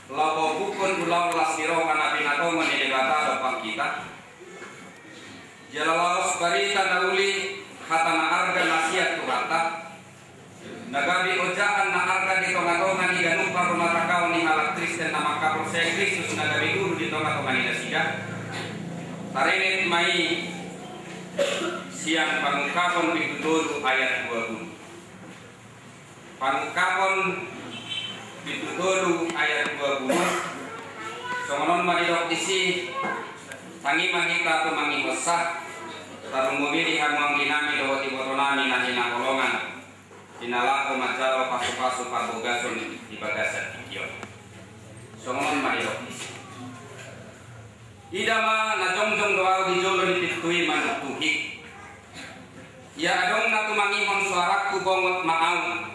Lapo bukun ulau lasiro kana pinato menedebata dapat kita. Jalalos barita nauli hatana arga nasiat tuhata. Nagabi ojaan na arga di tonga-tonga ni ganupa rumah takau ni halak Kristen nama kapal saya Kristus nagabi guru di tonga-tonga ni nasida. Tarinit mai siang pangungkapon pitutur ayat 20. Pangungkapon pitutur ayat 20. Songonon maridok isi tangi mangita tu mangi besah tarung mubili hamang dinami dawati botonani na hinakolongan dinalako majalo pasu-pasu pabogason di bagasan ikion. Songonon maridok isi idama na jongjong doa di jolo ni pitui manutuhi ya adong na tumangimon suaraku bongot maaw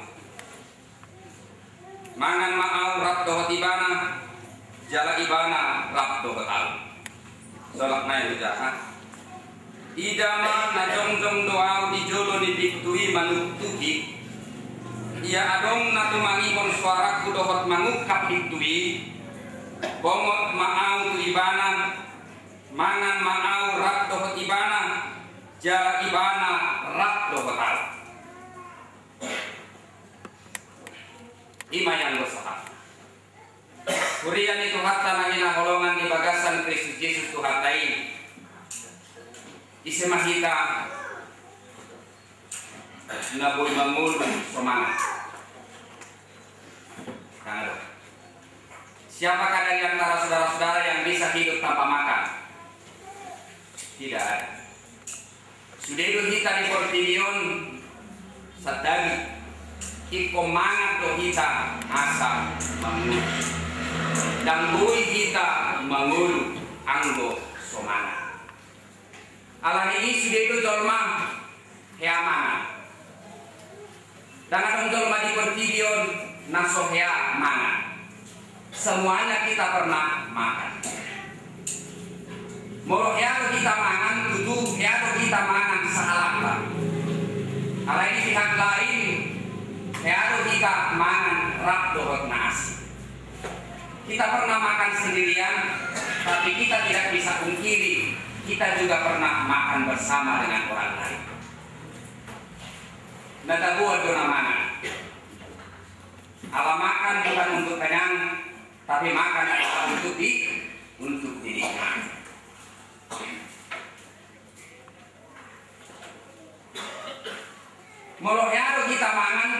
mangan maaw rap dohot ibana jala ibana rap dohot aw solak na yung jahat idama na jongjong doa di jolo ni pitui manutuhi ya adong na tumangimon suaraku dohot mangukap pitui bongot maaw tu ibana mangan maaw rak dohot ibana jala ibana rak dohot aw imayan dosaha kurian itu hatta nangina holongan di bagasan Kristus Yesus tuhatai isi mahita naboy mamul semangat kangalo. Siapakah dari antara saudara-saudara yang bisa hidup tanpa makan? Tidak ada. Sudah itu kita di Portilion sadagi iko mangat do kita asa mangulu dan bui kita mangulu anggo somana. Alang ini sudah itu jolma heamangan dan ada jolma di Portilion naso hea mangan. Semuanya kita pernah makan. Moro ya kita makan, tutu ya kita makan sahalakta. Kalau ini pihak lain, ya kita makan rak dohot nasi. Kita pernah makan sendirian, tapi kita tidak bisa pungkiri kita juga pernah makan bersama dengan orang lain. Nada buat dona mana? Ala makan bukan untuk kenyang, tapi makan adalah untuk diri. Molohyaro kita mangan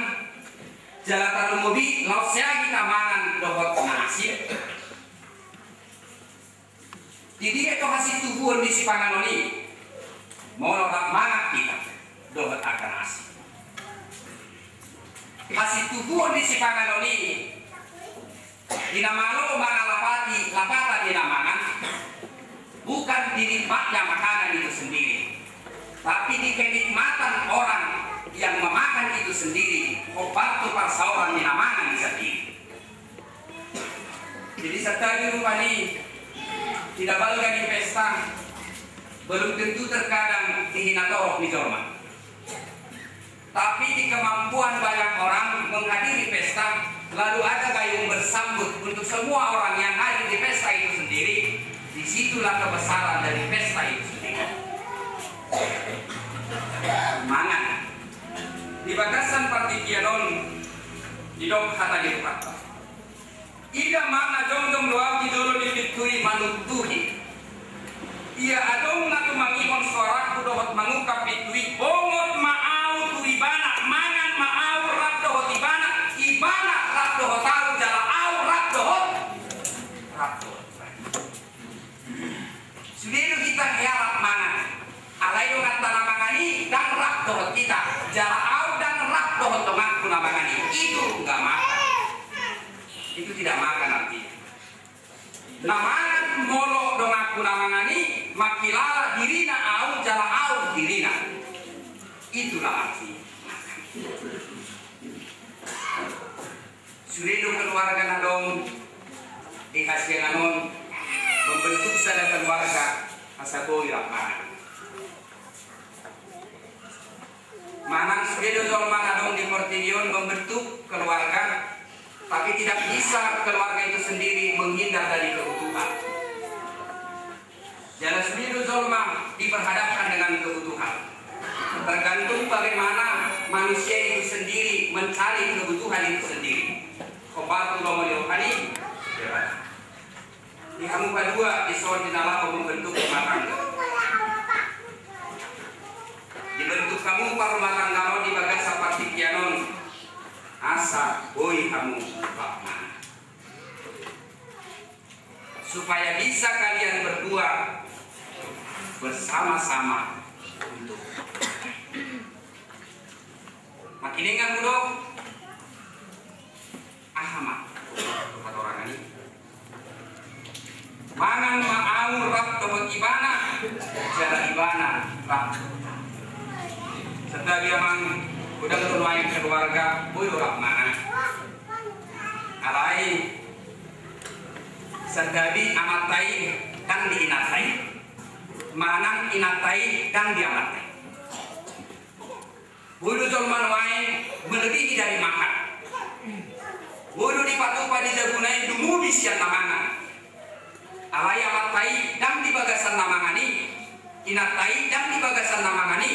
jalatan umubi lausnya kita mangan dohot nasi. Jadi itu hasil tubuh di si panganoni molohat mangan kita dohot akan nasi. Hasil tubuh di si panganoni dinamalo mangalapati lapata dinamangan bukan dinikmatnya makanan itu sendiri, tapi di kenikmatan orang yang memakan itu sendiri. Obat tu parsauran dinamangan sendiri. Jadi setadi rupani tidak balga di pesta belum tentu terkadang dihina torok di jorma. Tapi di kemampuan banyak orang menghadiri pesta, lalu ada gayung bersambut untuk semua orang yang hadir di pesta itu sendiri. Disitulah kebesaran dari pesta itu sendiri. Mangan di bagasan partikianon di dong kata di rumah. Ida mana jongjong doa di dolo di pitui manutuhi. Ia adong natu mangimon suaraku dohot mangukap pitui bongot maaw tu ibana mangan maaw rak dohot ibana rak dohot tahu jala aw rak dohot. Sudah itu kita hiarap mangan alai dengan tanah mangani dan rak dohot kita jala aw dan rak dohot dengan kuna mangani itu enggak makan, itu tidak makan artinya. Namangan molo dengan kuna mangani makilala dirina aw jala aw dirina, itulah arti makan. Sudah itu keluarga nadong dikasih nanon membentuk sada keluarga asaboi rahman. Manang sudah dong manadong di Portilion membentuk keluarga, tapi tidak bisa keluarga itu sendiri Boyo Zolma diperhadapkan dengan kebutuhan. Tergantung bagaimana manusia itu sendiri mencari kebutuhan itu sendiri. Kobatu lomo diokani. Di kamu kedua di soal dinala kamu bentuk rumah tangga. Dibentuk kamu rumah tangga di bagian seperti pianon. Asa boy kamu bakman. Supaya bisa kalian berdua bersama-sama untuk makin ingat dong. Ahmad kata orang ini mangan ma'aur rap tobak ibana jala ibana rap serta dia mang udah terluain keluarga boyo rap mangan alai serdabi amatai dan diinatai manang inatai dan diamatai. Boyo Zolman wae melebihi dari makan. Boyo dipatupa di jagunai dumu bisian namangan. Alaya matai dan di bagasan namangani. Inatai dan di bagasan namangani.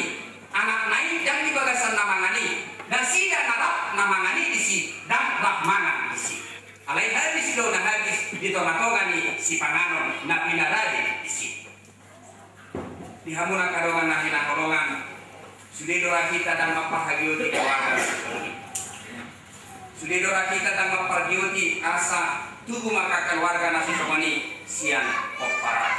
Anak naik dan di bagasan namangani. Nasi dan narap namangani di si dan rap mangan di si. Alai habis do na habis ditonakogani si panganon na pinaradi di si. Dihamuna kadongan na hinakolongan. Sudedora kita dan mapahagioti keluarga. Sudedora kita dan mapahagioti asa tubuh maka keluarga nasi somoni siang kopara.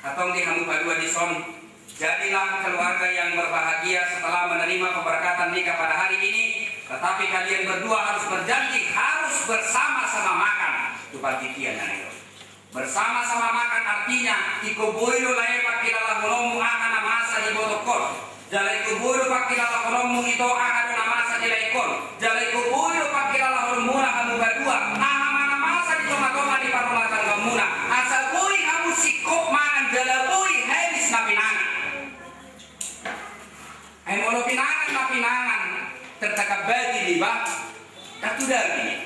Atau di kamu kedua di son. Jadilah keluarga yang berbahagia setelah menerima keberkatan nikah pada hari ini. Tetapi kalian berdua harus berjanji harus bersama-sama makan. Itu partikian itu. Bersama-sama makan artinya ikoboyo lae pakilalah ngomong ana masa di botokol. Jalai kuburu pakilalah ngomong itu ana masa di lekon. Jalai kuburu pakilalah ngomong kamu berdua. Mana masa di toma-toma di parulatan kamu na. Asal boy kamu sikop mangan jalaboy habis na pinangan. Ay molo pinangan na pinangan tertakabadi liba. Katu dari.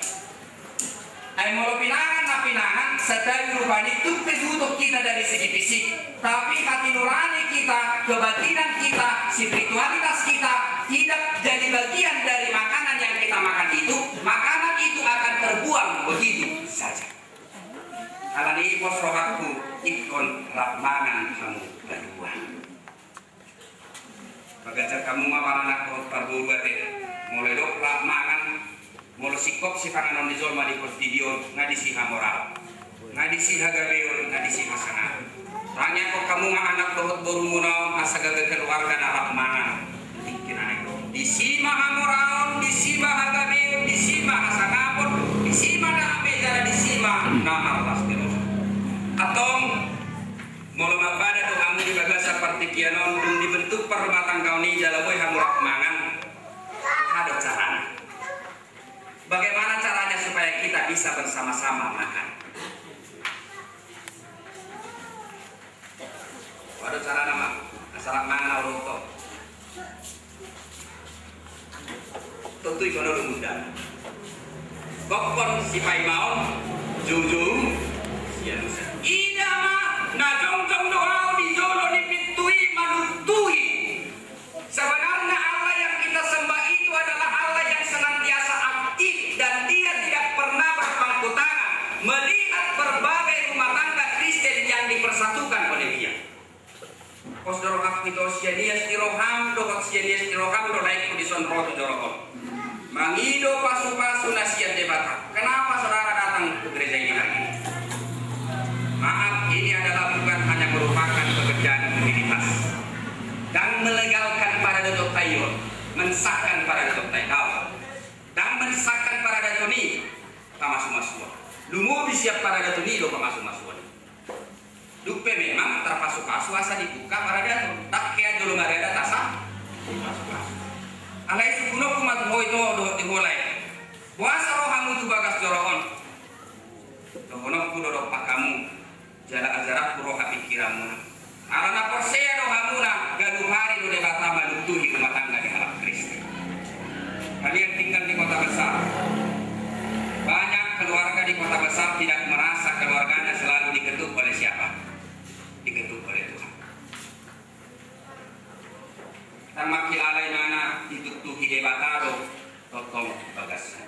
Ay molo pinangan na pinangan sedari rupani itu pedutok kita dari segi fisik. Tapi hati nurani kita, kebatinan kita, spiritualitas kita tidak jadi bagian dari makanan yang kita makan itu. Makanan itu akan terbuang begitu saja. Kalau ini pos rohaku ikon rapmangan kamu berdua. Bagaimana kamu mawalan aku perburu mulai dok rapmangan mulai sikop si panganon di zolma di video ngadisi hamoral, ngadisi hagabeur, ngadisi hasanah. Tanya kok kamu mah anak dohot borumunaon asa gagal keluarga narap mangan. Dikira itu. Disima hamoraon, disima hagabeur, disima hasanapun, disima naabejara, disima nama pastiros. Atong molo mabada do kamu di bagasa partikianon dum dibentuk permatang kau ni jalaboy hamurap mangan. Ada caranya. Bagaimana caranya supaya kita bisa bersama-sama makan? Ada cara nama asal mangan auto. Tentu itu adalah mudah. Kokon si pai mau, jujung, sian usia. Ida mah na jong doa di jolo dipitui manutui. Sebenarnya Allah yang kita sembah itu adalah Allah yang senantiasa aktif dan dia tidak pernah berpangku tangan melihat berbagai rumah tangga Kristen yang dipersatukan oleh dia. Pos dorong itu sianias tiroham, dokot sianias tiroham, do naik di sonro tu dorong. Mangido pasu-pasu nasihat debata. Kenapa saudara datang ke gereja ini hari ini? Maaf, ini adalah bukan hanya merupakan pekerjaan komunitas dan melegalkan para datuk tayo, mensahkan para datuk tayo, dan mensahkan para datuk ni, pamasuk-masuk. Lumu disiap para datuk ni, do pamasuk-masuk. Lupe memang terpasuk-pasuk asa dibuka para datuk. Tak kaya dulu ada tasa, pasuk-pasuk. Alai sukuno kumat ho itu do dimulai. Puasa rohamu tu bagas jorohon. Dohono ku dodok pakamu. Jala ajarak roha pikiranmu. Arana persea rohamuna gaduh hari do debata manutuhi rumah tangga di halap Kristen. Kalian tinggal di kota besar. Banyak keluarga di kota besar tidak merasa keluarganya selalu diketuk oleh siapa? Diketuk oleh Tuhan. makilalay mana itutuhi debatado totong bagas.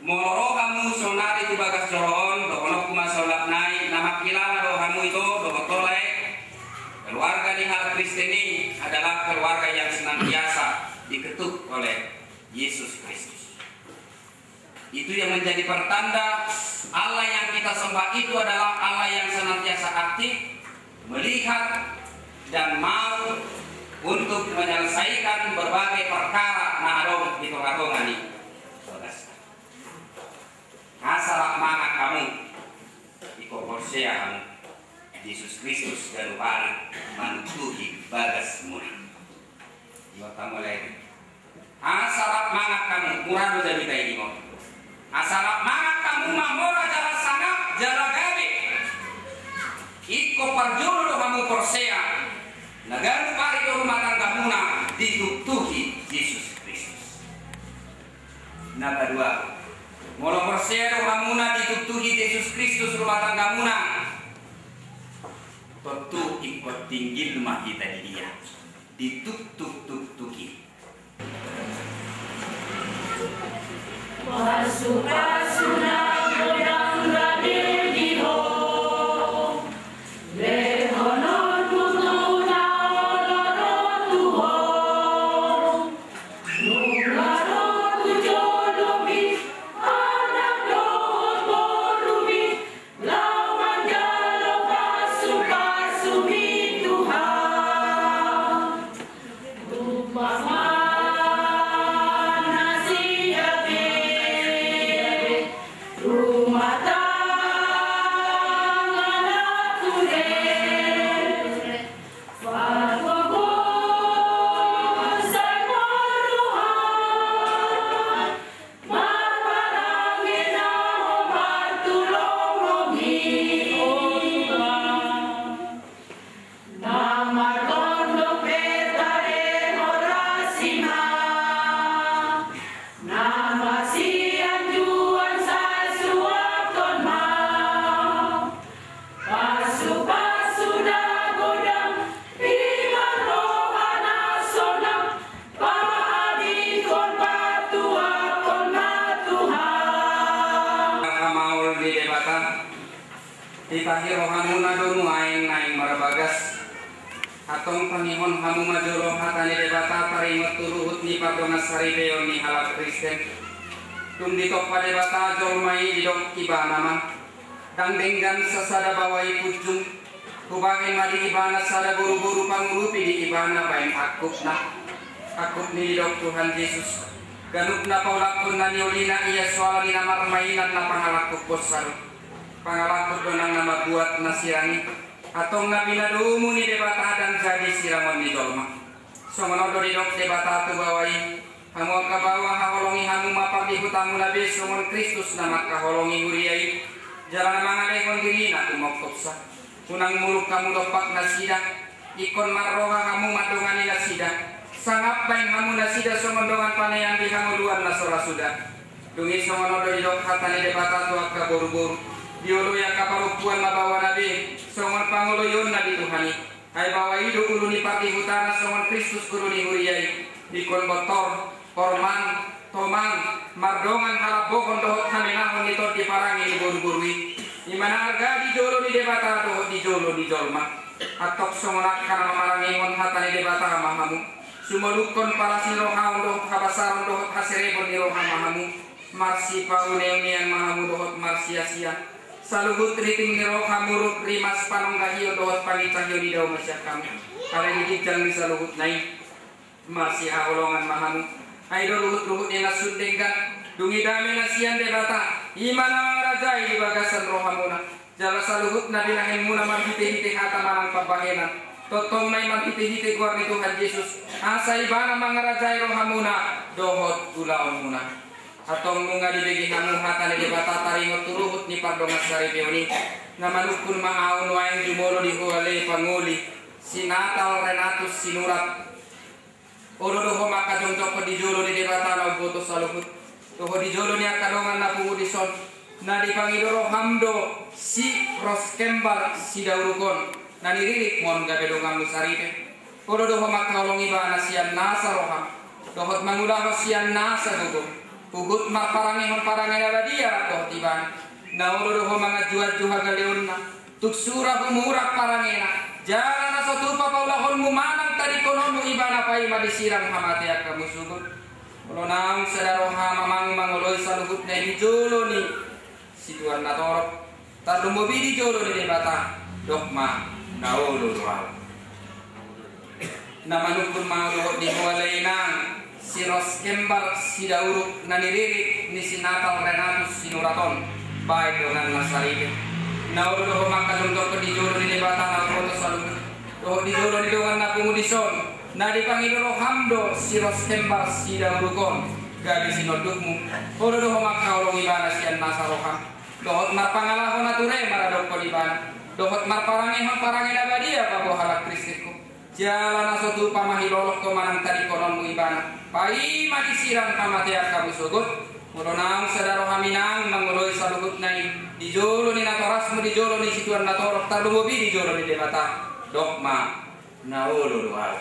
Moro kamu sonari tu bagas joron dokono kuma solat naik nama kilala do kamu itu do tolek. Keluarga di hal Kristen ini adalah keluarga yang senantiasa diketuk oleh Yesus Kristus. Itu yang menjadi pertanda Allah yang kita sembah itu adalah Allah yang senantiasa aktif melihat dan mau untuk menyelesaikan berbagai perkara nah adong itu adongan ini. Asalak mangak kamu iko Hosea kamu Yesus Kristus garupana mantuhi bagas muna. Iwa kamu lagi. Asalak mangak kamu murado jadi kayak gini. Asalak mangak kamu mamora jalan sangat jalan gabe. Iko parjolo kamu Hosea. Negara pari do rumah tangga muna ditutuhi Yesus Kristus. Nah kedua, molo Hosea do hamuna ditutuhi Yesus Kristus rumah tangga muna. Tentu ikut tinggi rumah kita di dia ditutuki. Masuk-masukna godang radir di ho. Lehonon mutuna oloron tuho. Nungaron tujodomi anak dohon borumi. Lawan jalo pasu-pasumi Tuhan. Rumah Dipahir rohamuna donu aing naing marabagas atong pangihon hamu majolo hatani debata tarimot turuhut ni padonas saribeon ni halal Kristen tum ditok pada bata jolmai didok ibana man dang denggan sasada bawai pujung kubangin madi ibana sada buru-buru pangurupi di ibana bain akut ni didok Tuhan Yesus ganuk na paulakun na niolina iya soal ni nama remainan na pangalakuk bosar pangalakut donang nama buat nasirangi atau nabi nadumu ni debata dan jadi sirangon di dolma songono didok debata tu bawai hamu kabawa haholongi hamu mapang di hutamu nabi songon Kristus nama kaholongi huriai jalan mangadekon diri na kumokopsa kunang muluk kamu dopak nasida ikon marroha kamu madongani nasida sangap bain hamu nasida songon dongan paneyan di hamu luar nasora sudah dungi songono didok hatani debata tu akka boru-boru diolo yang kaparupuan mabawa nabi songon pangulo yon nabi Tuhani ay bawa idu ulu ni pati hutana songon Kristus guru ni huriai dikon botor korman tomang mardongan halabokon dohot haminahon nitor diparangi di buru-burui imana arga di jolo di debata dohot di jolo di jolma atok songonak karena marangingon hatani debata mahamu sumalukon palasin rohaun dohot habasaron dohot haserebon ni roha mahamu marsi pauneunian mahamu dohot marsia-sia saluhut riting niro kamurut rimas panonggahio dohot pangitahio di daun masyak kami kalian dikijang di saluhut naik masih haolongan mahamu aido luhut-luhut ina sundengkan dungi dame nasian debata imana rajai di bagasan rohamuna jala saluhut nabi nahin muna manghite-hite hata manang pabahenan totong nai manghite-hite guar ni Tuhan Yesus asa ibana mangarajai rohamuna dohot ulaon muna atong nunga dibegi hamu hata ni debata taringot turuhut ni pardongas saribeoni ngamanukun maaun waeng jumolo di huale panguli sinatal Renatus sinurat ododoho maka jonjok di jolo di debata na boto saluhut toho di jolo ni akadongan na pungudison na di pangidoro hamdo si roskembar si daurukon na niririk mon gabedongan lu saribe Kodo doho makalong ibana sian nasa roham. Dohot mangulah sian nasa dugo. Pugut maparangi ala dia dohot ibana. Naulo doho mga juha galeon na. Tuksura humurak parangena. Jalan na tupa paulahon mumanang tadi konon mo ibana pa madisirang hamati at kamusugot. Kulo naang sa daroha mamang manguloy sa lugut na hijolo ni situan na torok. Tarlumubi hijolo ni bata. Dokma naulo rual. Namanukun maulo di buwalay nang si Roskembar si Dauruk na niririk ni si Natal Renatus sinuraton. Baik dengan nasaribin. Naulo doho makadungdok ke dijolo ni bata na koto sa lugut. Doho dijolo ni dohan na pumudison. Na di Panginoon hamdo si Roskembar si Daurukon. Gadi sinodukmu. Kodo doho makaulong ibana sian nasa roham. Dohot marpangalahon na ture maradok ko ibana. Dohot marparangihon parangin abadia pabohalak Kristitku. Jalan asotu pamahilolok ko manang tadi konon mu ibana. Pai madisirang kamatiak kamu sugut. Muronang sadaro haminang manguloy sa lugut na dijolo ni natoras mo dijolo ni situan natorok tarlumubi dijolo ni debata. Dokma naulo lual.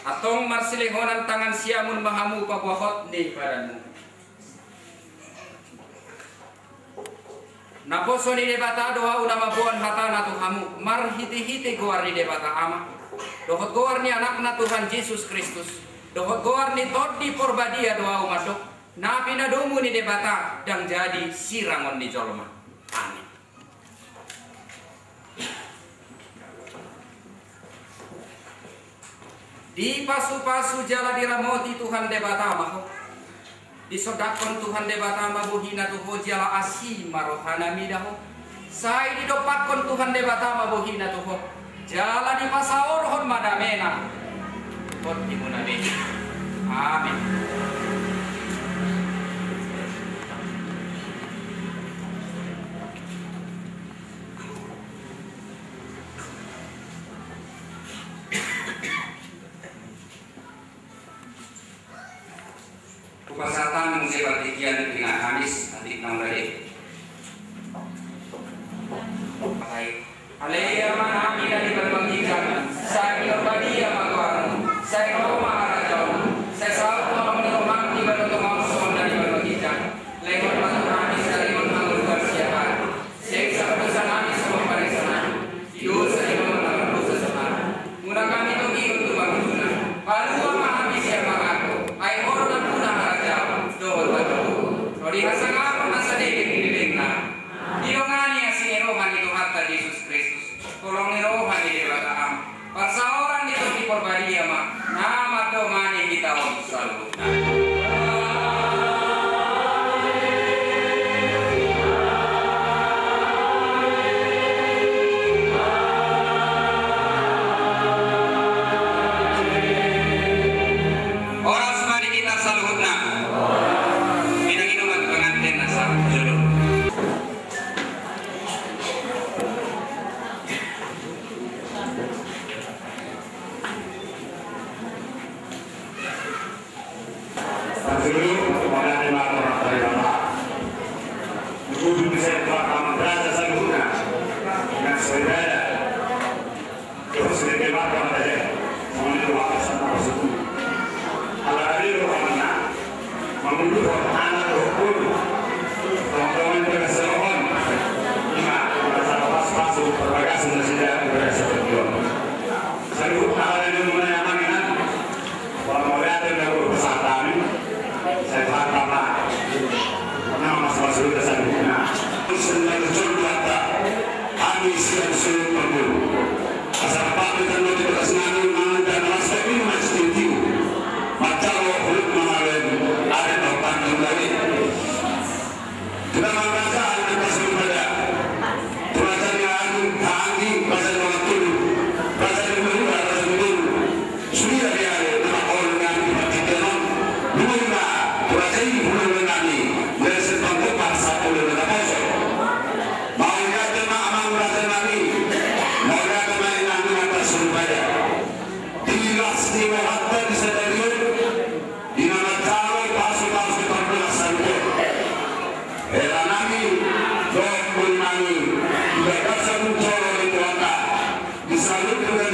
Atong marsilingonan tangan siamun mahamu pabuahot ni padamu. Naposo ni debata doa ulama buan hata na Tuhamu. Marhiti-hiti goar ni debata ama. Dohot goar ni anak na Tuhan Yesus Kristus. Dohot goar ni todi porbadia doa umadok. Napi na domu ni debata dan jadi sirangon ni jolma. Amin. Di pasu-pasu jala diramoti Tuhan debata maho. Disodakon Tuhan debata mabuhina tuho jala asi marohana midaho. Sai didopakon Tuhan debata mabuhina tuho. Jala di pasaorhon madamena. Kot dimunane. Amin. Pasatan mengsebat ikian dengan Kamis adik nang dari. Baik. Aleya manami dari berbangkikan. Saya berbadia maguarmu. Saya Roma Arajon. Saya selalu menerima di beruntung mausum dari berbangkikan. Lekor pasal Kamis dari menanggung persiapan. Seksa pesan kami semua parisanan. Hidup saya menanggung persiapan. Mula kami tuhi untuk bangunan. Baru memahami siapa aku. Ayo orang punah di hasangan masa dikit dibina. Dilongani asing rohani Tuhan Yesus Kristus. Tolong rohani di belakang. Pasal orang itu di perbadia mah. Nama domani kita selalu. Orang semari kita selalu. Salut